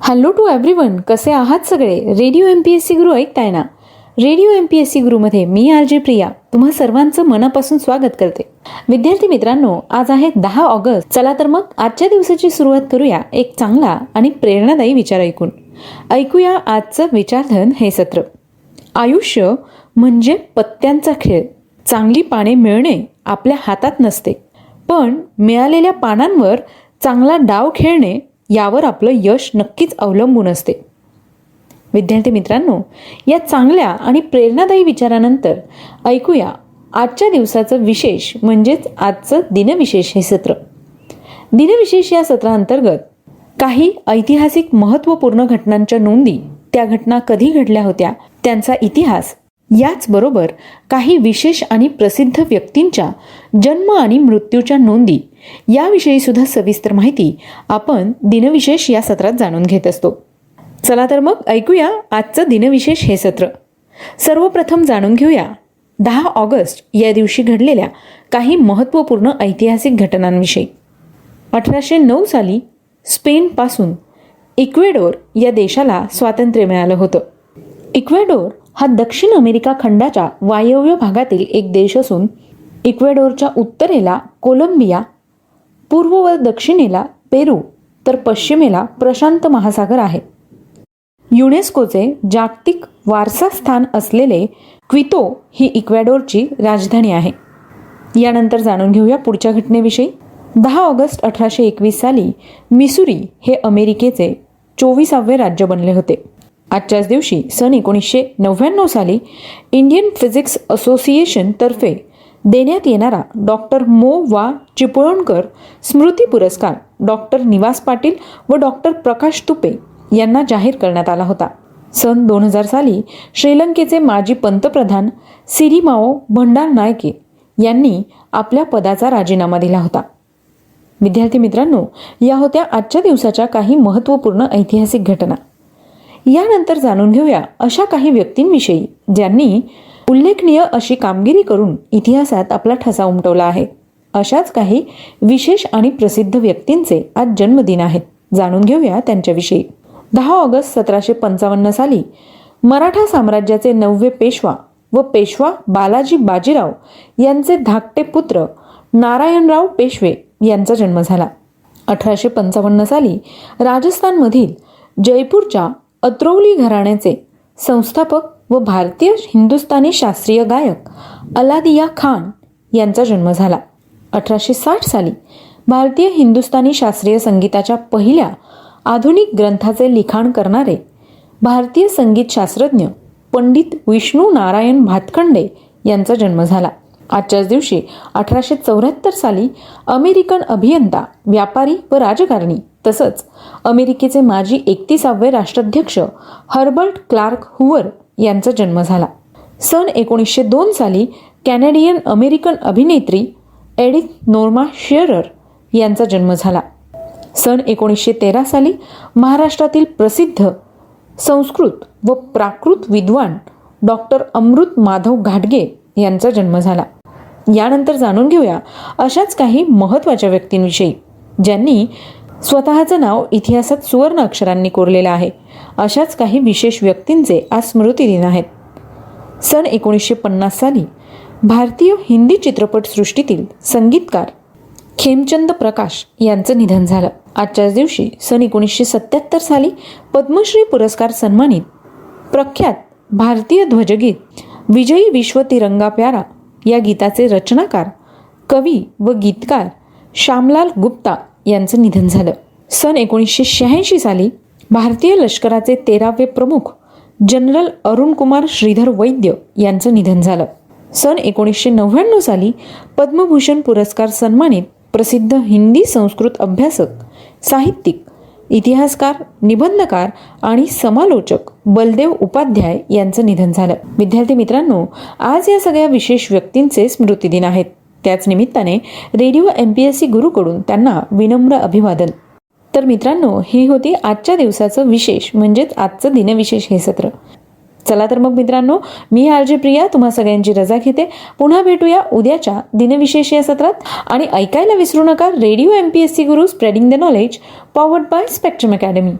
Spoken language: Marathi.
हॅलो टू एव्हरीवन, कसे आहात सगळे? रेडिओ MPSC गुरु ऐकताय ना? रेडिओ MPSC गुरुमध्ये मी RJ प्रिया तुम्हा सर्वांचं मनापासून स्वागत करते. विद्यार्थी मित्रांनो, आज आहे 10 ऑगस्ट. चला तर मग आजच्या दिवसाची सुरुवात करूया एक चांगला आणि प्रेरणादायी विचार ऐकूया आजचं विचारधन हे सत्र. आयुष्य म्हणजे पत्त्यांचा खेळ. चांगली पाने मिळणे आपल्या हातात नसते, पण मिळालेल्या पानांवर चांगला डाव खेळणे यावर आपलं यश नक्कीच अवलंबून असते. विद्यार्थी मित्रांनो, या चांगल्या आणि प्रेरणादायी विचारानंतर ऐकूया आजच्या दिवसाचं विशेष म्हणजेच आजचं दिनविशेष हे सत्र. दिनविशेष या सत्रांतर्गत काही ऐतिहासिक महत्त्वपूर्ण घटनांच्या नोंदी, त्या घटना कधी घडल्या होत्या त्यांचा इतिहास, याचबरोबर काही विशेष आणि प्रसिद्ध व्यक्तींच्या जन्म आणि मृत्यूच्या नोंदी याविषयी सुद्धा सविस्तर माहिती आपण दिनविशेष या सत्रात जाणून घेत असतो. चला तर मग ऐकूया आजचं दिनविशेष हे सत्र. सर्वप्रथम जाणून घेऊया 10 ऑगस्ट या दिवशी घडलेल्या काही महत्त्वपूर्ण ऐतिहासिक घटनांविषयी. 1809 साली स्पेनपासून इक्वेडोर या देशाला स्वातंत्र्य मिळालं होतं. इक्वेडोर हा दक्षिण अमेरिका खंडाच्या वायव्य भागातील एक देश असून इक्वेडोरच्या उत्तरेला कोलंबिया, पूर्व व दक्षिणेला पेरू तर पश्चिमेला प्रशांत महासागर आहे. युनेस्कोचे जागतिक वारसा स्थान असलेले क्वितो ही इक्वेडोरची राजधानी आहे. यानंतर जाणून घेऊया पुढच्या घटनेविषयी. 10 ऑगस्ट 1821 साली मिसुरी हे अमेरिकेचे 24वे राज्य बनले होते. आजच्याच दिवशी सन 1999 साली इंडियन फिजिक्स असोसिएशन तर्फे देण्यात येणारा डॉक्टर मो वा चिपळूणकर स्मृती पुरस्कार डॉक्टर निवास पाटील व डॉक्टर प्रकाश तुपे यांना जाहीर करण्यात आला होता. सन 2000 साली श्रीलंकेचे माजी पंतप्रधान सिरिमाओ भंडारनायके यांनी आपल्या पदाचा राजीनामा दिला होता. विद्यार्थी मित्रांनो, या होत्या आजच्या दिवसाच्या काही महत्त्वपूर्ण ऐतिहासिक घटना. यानंतर जाणून घेऊया अशा काही व्यक्तींविषयी ज्यांनी उल्लेखनीय अशी कामगिरी करून इतिहासात आपला ठसा उमटवला आहे. अशाच काही विशेष आणि प्रसिद्ध व्यक्तींचे आज जन्मदिन आहेत. जाणून घेऊया त्यांच्याविषयी. 10 ऑगस्ट 1755 साली मराठा साम्राज्याचे 9वे पेशवा व पेशवा बालाजी बाजीराव यांचे धाकटे पुत्र नारायणराव पेशवे यांचा जन्म झाला. 1855 साली राजस्थानमधील जयपूरच्या अत्रौली घराण्याचे संस्थापक व भारतीय हिंदुस्थानी शास्त्रीय गायक अलादिया खान यांचा जन्म झाला. 1860 साली भारतीय हिंदुस्थानी शास्त्रीय संगीताच्या पहिल्या आधुनिक ग्रंथाचे लिखाण करणारे भारतीय संगीत शास्त्रज्ञ पंडित विष्णू नारायण भातखंडे यांचा जन्म झाला. आजच्याच दिवशी 1874 साली अमेरिकन अभियंता, व्यापारी व राजकारणी तसंच अमेरिकेचे माजी 31वे राष्ट्राध्यक्ष हर्बर्ट क्लार्क हुवर यांचा जन्म झाला. सन 1902 साली कॅनेडियन अमेरिकन अभिनेत्री एडिथ नोर्मा शेअरर यांचा जन्म झाला. सन 1913 साली महाराष्ट्रातील प्रसिद्ध संस्कृत व प्राकृत विद्वान डॉक्टर अमृत माधव घाटगे यांचा जन्म झाला. यानंतर जाणून घेऊया अशाच काही महत्त्वाच्या व्यक्तींविषयी ज्यांनी स्वतःचं नाव इतिहासात सुवर्ण अक्षरांनी कोरलेलं आहे. अशाच काही विशेष व्यक्तींचे आज स्मृतिदिन आहेत. सन 1950 साली भारतीय हिंदी चित्रपटसृष्टीतील संगीतकार खेमचंद प्रकाश यांचं निधन झालं. आजच्याच दिवशी सन 1977 साली पद्मश्री पुरस्कार सन्मानित प्रख्यात भारतीय ध्वजगीत विजयी विश्व तिरंगा प्यारा या गीताचे रचनाकार, कवी व गीतकार श्यामलाल गुप्ता यांचं निधन झालं. सन 1986 साली भारतीय लष्कराचे 13वे प्रमुख जनरल अरुण कुमार श्रीधर वैद्य यांचं निधन झालं. सन 1999 साली पद्मभूषण पुरस्कार सन्मानित प्रसिद्ध हिंदी संस्कृत अभ्यासक, साहित्यिक, इतिहासकार, निबंधकार आणि समालोचक बलदेव उपाध्याय यांचं निधन झालं. विद्यार्थी मित्रांनो, आज या सगळ्या विशेष व्यक्तींचे स्मृतिदिन आहेत. त्याच निमित्ताने रेडिओ MPSC गुरुकडून त्यांना विनम्र अभिवादन. तर मित्रांनो, ही होती आजच्या दिवसाचं विशेष म्हणजेच आजचं दिनविशेष हे सत्र. चला तर मग मित्रांनो, मी RJ प्रिया तुम्हा सगळ्यांची रजा घेते. पुन्हा भेटूया उद्याच्या दिनविशेष या सत्रात. आणि ऐकायला विसरू नका radio MPSC Guru spreading the knowledge powered by spectrum academy.